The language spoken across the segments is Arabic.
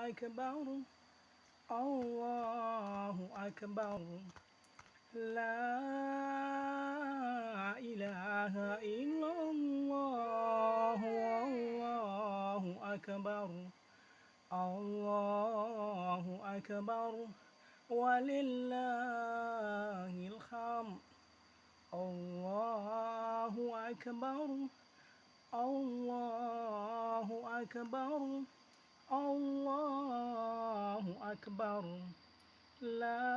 أكبر الله أكبر لا إله إلا الله والله أكبر الله أكبر ولله الحمد الله أكبر الله أكبر الله أكبر لا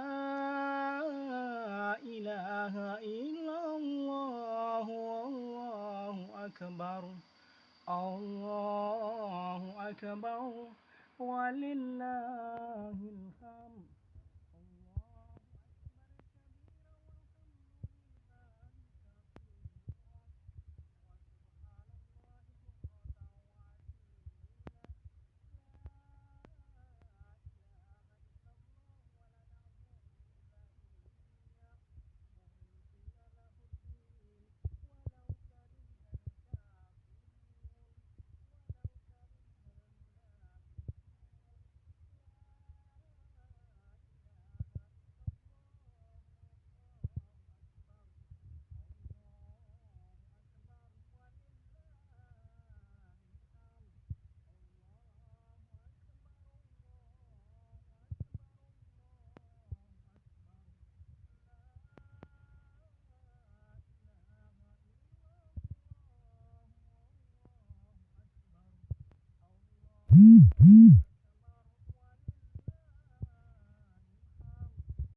إله إلا الله والله أكبر الله أكبر ولله الحمد